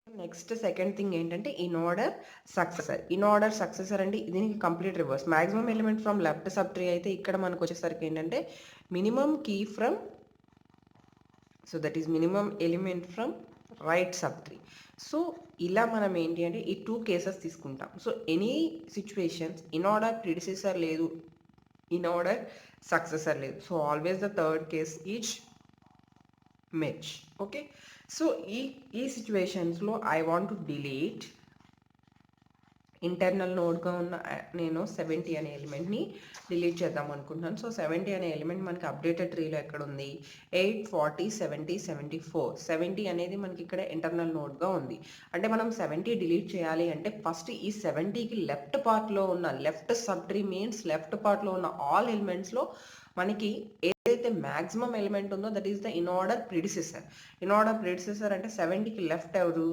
Next second thing ఏంటంటే ఇన్ఆర్డర్ సక్సెసర్. ఇన్ఆర్డర్ సక్సెసర్ అంటే దీనికి complete reverse. Maximum element from left sub tree అయితే ఇక్కడ మనకు వచ్చేసరికి ఏంటంటే minimum key from, so that is minimum element from right sub tree. So ఇలా మనం ఏంటి అంటే ఈ 2 కేసెస్ తీసుకుంటాం. సో ఎనీ సిచ్యువేషన్స్ ఇన్ఆర్డర్ ప్రిడిసెసర్ లేదు, ఇన్ఆర్డర్ సక్సెసర్ లేదు. So always the third case is merge. Okay, so ఈ సిచ్యువేషన్స్లో I want to delete internal నోడ్గా ఉన్న నేను 70 అనే ఎలిమెంట్ని డిలీట్ చేద్దాం అనుకుంటున్నాను. సో 70 అనే ఎలిమెంట్ మనకి అప్డేటెడ్ ట్రీలో ఎక్కడ ఉంది? 8, 40, 70, 74. 70 అనేది మనకి ఇక్కడ ఇంటర్నల్ నోడ్గా ఉంది. అంటే మనం 70 డిలీట్ చేయాలి అంటే ఫస్ట్ ఈ 70కి లెఫ్ట్ పార్ట్లో ఉన్న, left sub tree means left పార్ట్లో ఉన్న ఆల్ ఎలిమెంట్స్లో మనకి ఏదైతే మ్యాక్సిమం ఎలిమెంట్ ఉందో that is the inorder predecessor. Inorder predecessor అంటే 70కి లెఫ్ట్ ఎవరు?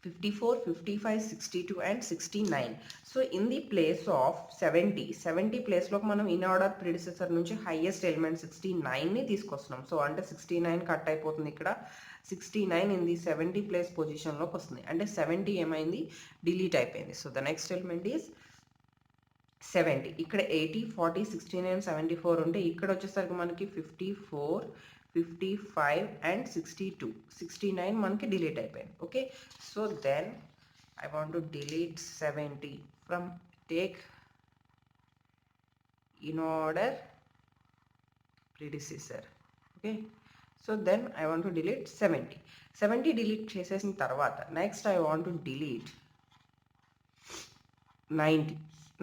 54, 55, 62 and 69. So in the place of 70 ప్లేస్లోకి మనం ఇన్ ఆర్డర్ ప్రిడిసెసర్ నుంచి హైయెస్ట్ ఎలిమెంట్ 69ని తీసుకొస్తున్నాం. సో అంటే 69 కట్ అయిపోతుంది ఇక్కడ. 69 ఇన్ ది 70 ప్లేస్ పొజిషన్లోకి వస్తుంది. అంటే 70 ఏమైంది? డిలీట్ అయిపోయింది. So the next element is 70. ఇక్కడ 80, 40, 69, 74 ఉంటే ఇక్కడ వచ్చేసరికి మనకి 54, 55 and 62. 69 మనకి డిలీట్ అయిపోయింది. Okay, so then I want to delete 70 from take inorder predecessor. Okay, so then I want to delete 70 delete చేసేసిన తర్వాత next I want to delete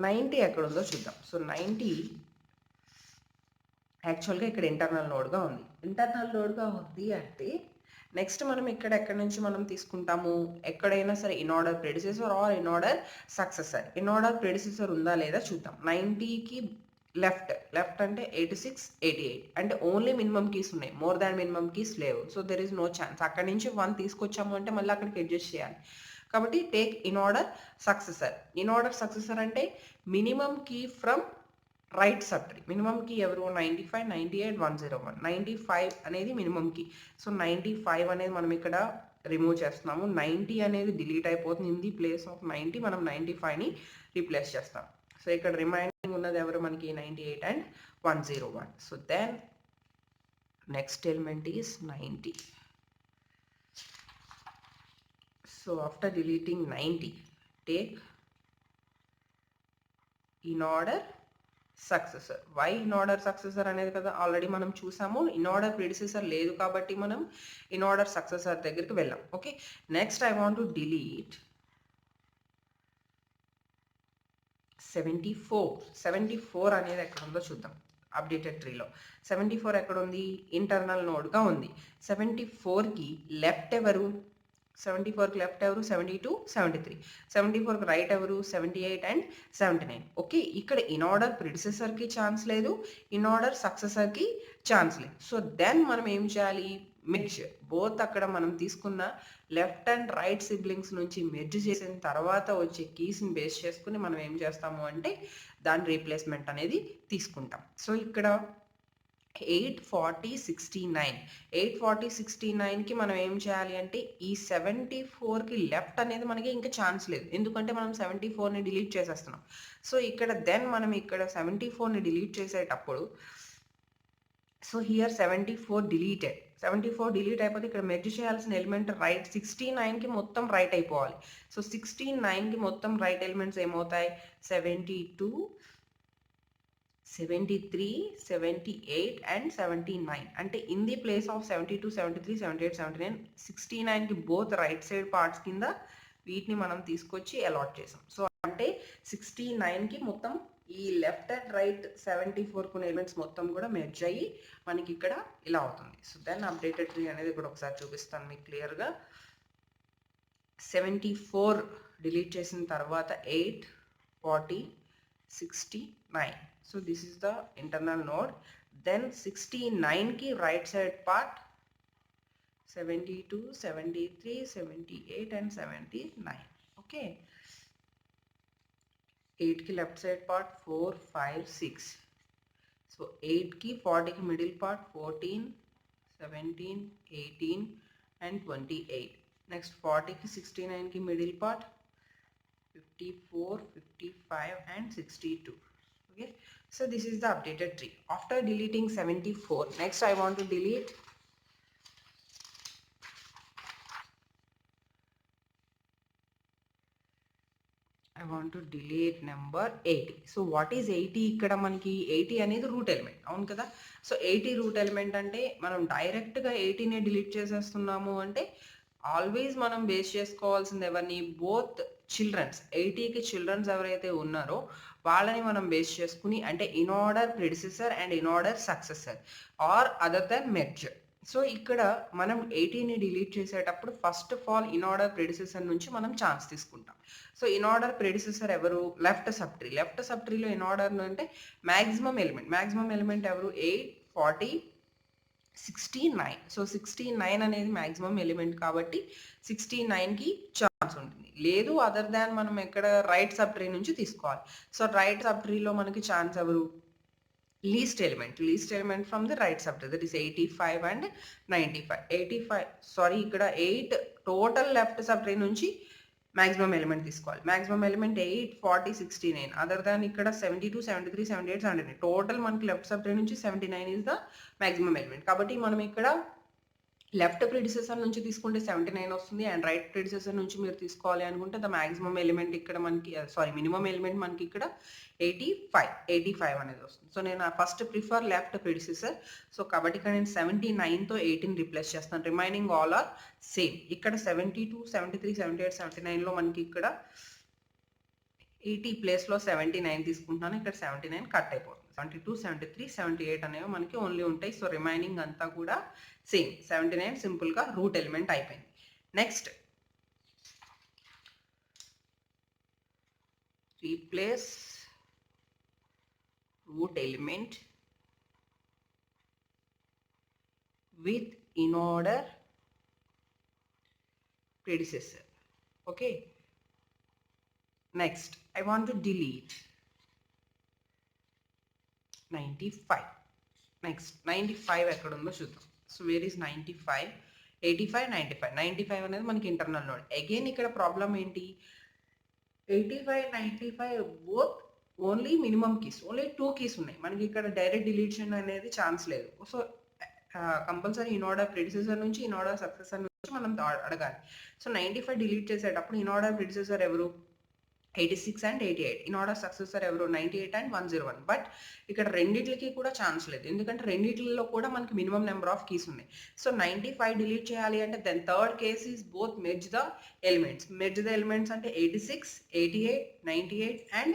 90 ఎక్కడ ఉందో చూద్దాం. సో 90 యాక్చువల్గా ఇక్కడ ఇంటర్నల్ నోడ్గా ఉంది. ఇంటర్నల్ నోడ్గా ఉంది అంటే నెక్స్ట్ మనం ఎక్కడి నుంచి మనం తీసుకుంటాము? ఎక్కడైనా సరే in order predecessor or in order successor. In order predecessor ఉందా లేదా చూద్దాం. 90కి లెఫ్ట్ అంటే 86, 88 అంటే ఓన్లీ మినిమం కీస్ ఉన్నాయి, మోర్ దాన్ మినిమం కీస్ లేవు. So there is no chance. అక్కడి నుంచి 1 తీసుకొచ్చాము అంటే మళ్ళీ అక్కడికి అడ్జస్ట్ చేయాలి. కాబట్టి టేక్ ఇన్ఆర్డర్ సక్సెసర్. ఇన్ఆర్డర్ సక్సెసర్ అంటే minimum key from right sub tree. Minimum key ఎవరు? 95, 98, 101. 95 అనేది మినిమం కీ. సో 95 అనేది మనం ఇక్కడ రిమూవ్ చేస్తున్నాము. 90 అనేది డిలీట్ అయిపోతుంది. ఇన్ ది ప్లేస్ ఆఫ్ 90 మనం 95ని రీప్లేస్ చేస్తాం. సో ఇక్కడ రిమైనింగ్ ఉన్నది ఎవరు మనకి? 98 and 101. So then next element is 90. So after deleting 90 take ఇన్ఆర్డర్ successor. Why inorder successor అనేది కదా ఆల్రెడీ మనం చూసాము. ఇన్ఆర్డర్ ప్రిడిసెసర్ లేదు కాబట్టి మనం ఇన్ఆర్డర్ సక్సెసర్ దగ్గరికి వెళ్ళాం. Okay, next I want to delete 74 అనేది ఎక్కడ ఉందో చూద్దాం. అప్డేటెడ్ ట్రీలో 74 ఎక్కడ ఉంది? ఇంటర్నల్ నోడ్గా ఉంది. 74కి లెఫ్ట్ ఎవరు? 74కి లెఫ్ట్ ఎవరు? 72, 73. 74కి రైట్ ఎవరు? 78 and 79. ఓకే, ఇక్కడ ఇన్ఆర్డర్ ప్రిడిసెసర్కి ఛాన్స్ లేదు, ఇన్ఆర్డర్ సక్సెసర్కి ఛాన్స్ లేదు. సో దెన్ మనం ఏం చేయాలి? మెర్జ్. బోత్ అక్కడ మనం తీసుకున్న లెఫ్ట్ అండ్ రైట్ సిబ్లింగ్స్ నుంచి మెర్జ్ చేసిన తర్వాత వచ్చే కీస్ని బేస్ చేసుకుని మనం ఏం చేస్తాము అంటే దాని రీప్లేస్మెంట్ అనేది తీసుకుంటాం. సో ఇక్కడ 8, 40, 69. 8, 40, 69కి మనం ఏం చేయాలి అంటే ఈ 74కి లెఫ్ట్ అనేది మనకి ఇంకా ఛాన్స్ లేదు, ఎందుకంటే మనం 74ని డిలీట్ చేసేస్తున్నాం. సో ఇక్కడ దెన్ మనం ఇక్కడ 74ని డిలీట్ చేసేటప్పుడు సో హియర్ 74 డిలీటెడ్. 74 డిలీట్ అయిపోతే ఇక్కడ మెర్జ్ చేయాల్సిన ఎలిమెంట్ రైట్ 69కి మొత్తం రైట్ అయిపోవాలి. సో 69కి మొత్తం రైట్ ఎలిమెంట్స్ ఏమవుతాయి? 72, 73, 78 and 79. అంటే ఇన్ ది ప్లేస్ ఆఫ్ 72, 73, 78, 79, 69కి బోత్ రైట్ సైడ్ పార్ట్స్ కింద వీటిని మనం తీసుకొచ్చి అలాట్ చేసాం. సో అంటే 69కి మొత్తం ఈ లెఫ్ట్ అండ్ రైట్ 74 కొన్ని ఎలిమెంట్స్ మొత్తం కూడా మెర్జ్ అయ్యి మనకి ఇక్కడ ఇలా అవుతుంది. సో దెన్ అప్డేటెడ్ ట్రీ అనేది కూడా ఒకసారి చూపిస్తాను మీకు క్లియర్గా. 74 డిలీట్ చేసిన తర్వాత 8, 40, 69. So this is the internal node. Then 69 ki right side part 72, 73, 78 and 79. Okay. 8 ki left side part 4, 5, 6. So 8 ki 40 ki middle part 14, 17, 18 and 28. Next 40 ki 69 ki middle part 54, 55 and 62. Okay, so this is the updated tree. After deleting 74, next I want to delete number 80. So what is 80? ikkada manaki 80 అనేది route element అవును కదా. So 80 route element అంటే మనం direct గా 80 నే delete చేసేస్తున్నాము అంటే always మనం base చేసుకోవాల్సింది ఎవరిని, బోత్ చిల్డ్రన్స్. 80కి చిల్డ్రన్స్ ఎవరైతే ఉన్నారో వాళ్ళని మనం బేస్ చేసుకుని, అంటే in order predecessor and in order successor or other then merge. So ఇక్కడ మనం 80ని డిలీట్ చేసేటప్పుడు first of all in order predecessor నుంచి మనం ఛాన్స్ తీసుకుంటాం. సో ఇన్ ఆర్డర్ ప్రిడిసెసర్ ఎవరు, left sub tree. Left sub ట్రీలో ఇన్ ఆర్డర్ అంటే మ్యాక్సిమం ఎలిమెంట్ ఎవరు, 8, 40, 69. సో 69 అనేది మ్యాక్సిమం ఎలిమెంట్ కాబట్టి 69కి ఛాన్స్ ఉంటుంది. లేదు అదర్ దాన్ మనం ఎక్కడ రైట్ సబ్ ట్రీ నుంచి తీసుకోవాలి. సో రైట్ సబ్ ట్రీలో మనకి ఛాన్స్ ఎవరు, least element from the right subtree, that is 85 and 95. 85 sorry ikkada 8 total left subtree nunchi maximum element తీసుకోవాలి. maximum element 8, 40, 69 other than ikkada 72, 73, 78, 79 total మనకి left subtree నుంచి 79 is the maximum element. కాబట్టి మనం ఇక్కడ left predecessor నుంచి తీసుకుంటే 79 వస్తుంది and right predecessor నుంచి మీరు తీసుకోవాలి అనుకుంటే ద మాక్సిమం ఎలిమెంట్ ఇక్కడ మనకి మినిమం ఎలిమెంట్ మనకి ఇక్కడ 85 అనేది వస్తుంది. సో నేను first prefer left predecessor. So కాబట్టి ఇక్కడ నేను 79తో 18 రిప్లేస్ చేస్తాను. Remaining all are same. ఇక్కడ 72, 73, 78, 79లో మనకి ఇక్కడ 80 ప్లేస్లో 79 తీసుకుంటున్నాను. ఇక్కడ 79 కట్ అయిపోతుంది. 72, 73, 78 అనేవి మనకి ఓన్లీ ఉంటాయి. సో రిమైనింగ్ అంతా కూడా సేమ్. 79 సింపుల్గా రూట్ ఎలిమెంట్ అయిపోయింది. Next replace root element with in order predecessor. Okay, next I want to delete 95. next 95 ఎక్కడ ఉందో చూద్దాం. సో వేర్ ఇస్ 95, 85, 95 అనేది మనకి ఇంటర్నల్ నోడ్. అగైన్ ఇక్కడ ప్రాబ్లం ఏంటి, 85, 95 both only minimum keys, only 2 keys ఉన్నాయి మనకి. ఇక్కడ డైరెక్ట్ డిలీషన్ అనేది ఛాన్స్ లేదు. So compulsory in order predecessor నుంచి ఇన్ ఆర్డర్ సక్సెసర్ నుంచి మనం అడగాలి. సో 95 డిలీట్ చేసేటప్పుడు ఇన్ ఆర్డర్ ప్రిడిసెసర్ ఎవరు, 86 and 88. ఇన్ ఆర్డర్ సక్సెసర్ ఎవరు, 98 and 101. బట్ ఇక్కడ రెండిట్లకి కూడా ఛాన్స్ లేదు, ఎందుకంటే రెండిట్లలో కూడా మనకి మినిమం నెంబర్ ఆఫ్ కీస్ ఉన్నాయి. సో 95 డిలీట్ చేయాలి అంటే then third case is both merge the elements. Merge the elements అంటే 86, 88, 98 and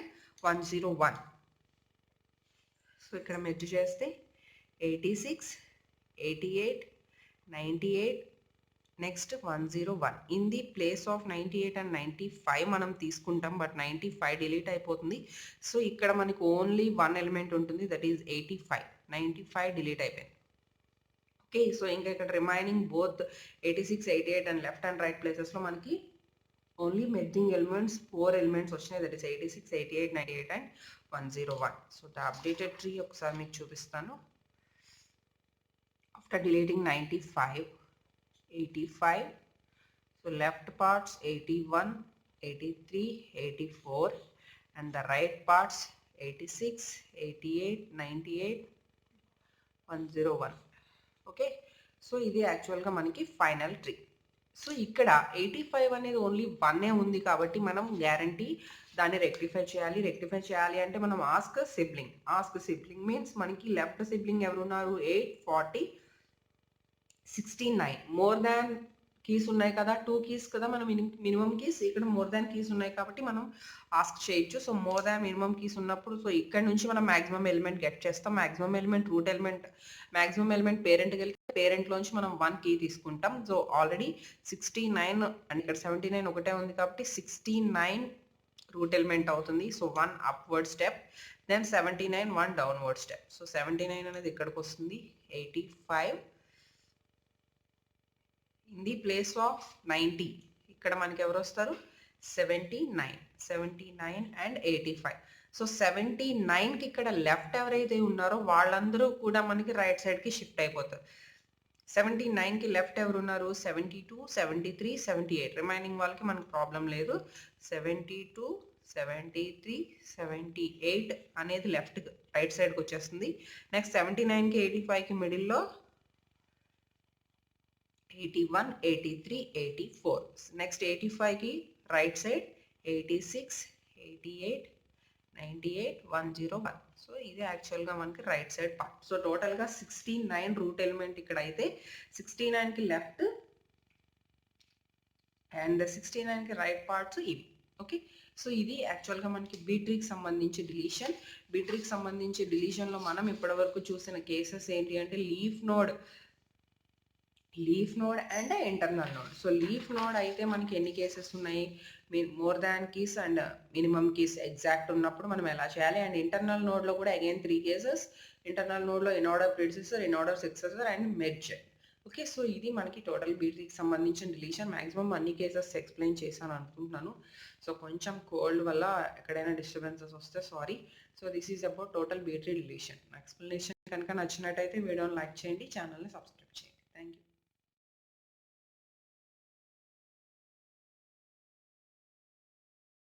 101. సో ఇక్కడ మెర్జ్ చేస్తే 86, 88, 98 next 101. In the place of 98 and 95 మనం తీసుకుంటాం, బట్ 95 డిలీట్ అయిపోతుంది. సో ఇక్కడ మనకి ఓన్లీ 1 ఎలిమెంట్ ఉంటుంది, దట్ ఈస్ 85. 95 డిలీట్ అయిపోయింది. ఓకే, సో ఇంకా ఇక్కడ remaining both 86, 88 and left and right ప్లేసెస్లో మనకి ఓన్లీ మెర్జింగ్ ఎలిమెంట్స్ 4 ఎలిమెంట్స్ వచ్చినాయి, that is 86, 88, 98 and 101. So the updated tree ఒకసారి మీకు చూపిస్తాను. After deleting 95, 85, so left parts 81, 83, 84 and the right parts 86, 88, 98, 101. okay, so ఇది యాక్చువల్గా మనకి ఫైనల్ ట్రీ. సో ఇక్కడ 85 అనేది ఓన్లీ 1 ఉంది కాబట్టి మనం గ్యారంటీ దాన్ని రెక్టిఫై చేయాలి. రెక్టిఫై చేయాలి అంటే మనం ask sibling. Ask sibling means మనకి లెఫ్ట్ సిబ్లింగ్ ఎవరున్నారు? 8, 40, 69. మోర్ దాన్ కీస్ ఉన్నాయి కదా, 2 కీస్ కదా మనం మినిమం కీస్. ఇక్కడ మోర్ దాన్ కీస్ ఉన్నాయి కాబట్టి మనం ఆస్క్ చేయొచ్చు. So more than minimum keys ఉన్నప్పుడు సో ఇక్కడ నుంచి మనం మాక్సిమం ఎలిమెంట్ గెట్ చేస్తాం. Maximum element root element, maximum element పేరెంట్కి వెళ్తే పేరెంట్లోంచి మనం 1 కీ తీసుకుంటాం. సో ఆల్రెడీ 69 అండ్ ఇక్కడ 79 ఒకటే ఉంది కాబట్టి 69 రూట్ ఎలిమెంట్ అవుతుంది. So 1 upward step, then 79 1 downward step. So 79 అనేది ఇక్కడికి వస్తుంది. 85 ఇన్ ది ప్లేస్ ఆఫ్ 90 ఇక్కడ మనకి ఎవరు వస్తారు? 79 అండ్ 85. సో 79కి ఇక్కడ లెఫ్ట్ ఎవరైతే ఉన్నారో వాళ్ళందరూ కూడా మనకి రైట్ సైడ్కి షిఫ్ట్ అయిపోతారు. 79కి లెఫ్ట్ ఎవరు ఉన్నారు? 72, 73, 78. రిమైనింగ్ వాళ్ళకి మనకు ప్రాబ్లం లేదు. 72, 73, 78 అనేది లెఫ్ట్ రైట్ సైడ్కి వచ్చేస్తుంది. నెక్స్ట్ 79కి 85కి మిడిల్లో 81, 83, 84. నెక్స్ట్ 85కి రైట్ సైడ్ 86, 88, 98, 101. సో ఇది యాక్చువల్గా మనకి రైట్ సైడ్ పార్ట్. సో టోటల్గా 69 రూట్ ఎలిమెంట్ ఇక్కడ అయితే 69కి లెఫ్ట్ అండ్ 69కి రైట్ పార్ట్స్ ఇవి. ఓకే, సో ఇది యాక్చువల్గా మనకి బీట్రీకి సంబంధించి డిలీషన్. బీట్రీకి సంబంధించి డిలీషన్లో మనం ఇప్పటివరకు చూసిన కేసెస్ ఏంటి అంటే leaf node and internal node. So leaf node అయితే మనకి ఎన్ని కేసెస్ ఉన్నాయి? More than keys and minimum keys exact ఉన్నప్పుడు మనం ఎలా చేయాలి? అండ్ ఇంటర్నల్ నోడ్లో కూడా అగైన్ 3 కేసెస్. ఇంటర్నల్ నోడ్లో in order predecessor, in order successor and merge. Okay, so ఇది మనకి టోటల్ బీట్రీకి సంబంధించిన డిలీషన్. మ్యాక్సిమం అన్ని కేసెస్ ఎక్స్ప్లెయిన్ చేశాను అనుకుంటున్నాను. సో కొంచెం కోల్డ్ వల్ల ఎక్కడైనా డిస్టర్బెన్సెస్ వస్తే sorry. So this is about total B tree deletion. Explanation కనుక నచ్చినట్టయితే వీడియోని లైక్ చేయండి, ఛానల్ని సబ్స్క్రైబ్ చేయండి.